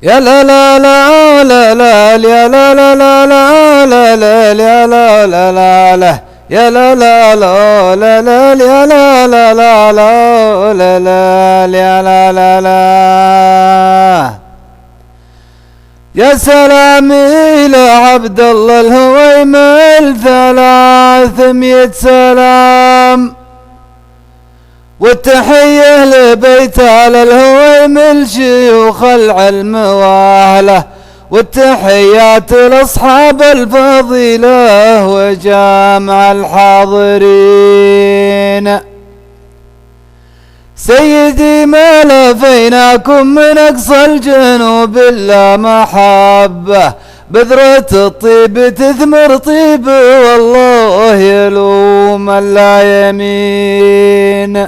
يا لا لا لا لا لا يا لا لا لا لا لا لا يا لا لا لا لا يا لا لا لا لا لا يا لا لا لا لا لا لا يا لا لا لا. يا سلام إلى عبد الله الهويمل 300 سلام، والتحية لبيت على الهويمل شيوخ العلم واهله، والتحيات لاصحاب الفضيله وجامع الحاضرين. سيدي ما لفيناكم من اقصى الجنوب الا محبه، بذرة الطيب تثمر طيب والله يلوم لا يمين.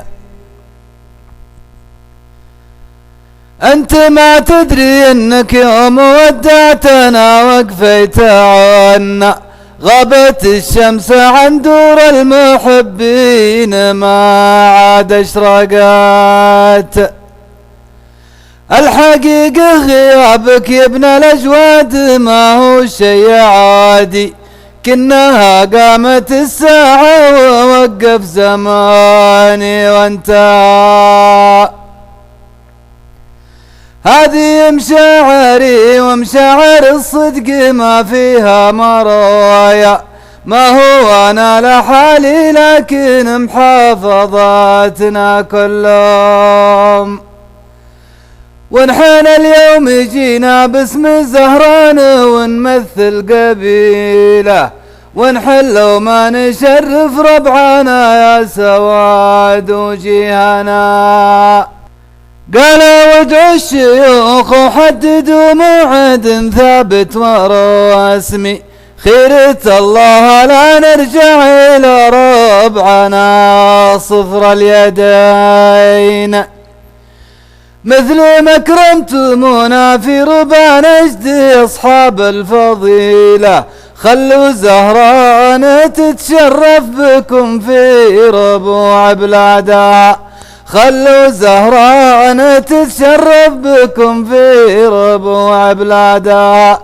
أنت ما تدري أنك يوم ودعتنا وقفيت عنا، غابت الشمس عن دور المحبين ما عاد اشرقت. الحقيقة غيابك يا ابن الأجواد ما هو شيء عادي، كنها قامت الساعة ووقف زماني وانتهى. هذه مشاعري ومشاعر الصدق ما فيها مرايا، ما هو أنا لحالي لكن محافظاتنا كلهم. ونحن اليوم جينا باسم زهران ونمثل قبيله، ونحل وما نشرف ربعنا يا سواد وجيهنا. قالوا ودعوا الشيوخ وحددوا موعد ثابت ورسمي، خيرة الله لا نرجع إلى ربعنا صفر اليدين. مثل ما كرمتمونا في ربع نجد أصحاب الفضيلة، خلوا زهران تتشرف بكم في ربوع بلادها، خلوا زهران تتشرف بكم في ربوع بلادها.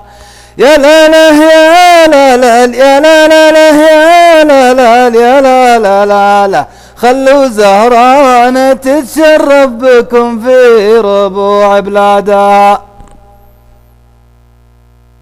يا لا لا يا لا لا يا لا لا لا يا لا لا يا لا لا لا لا، خلوا زهران تتشرف بكم في ربوع بلادها.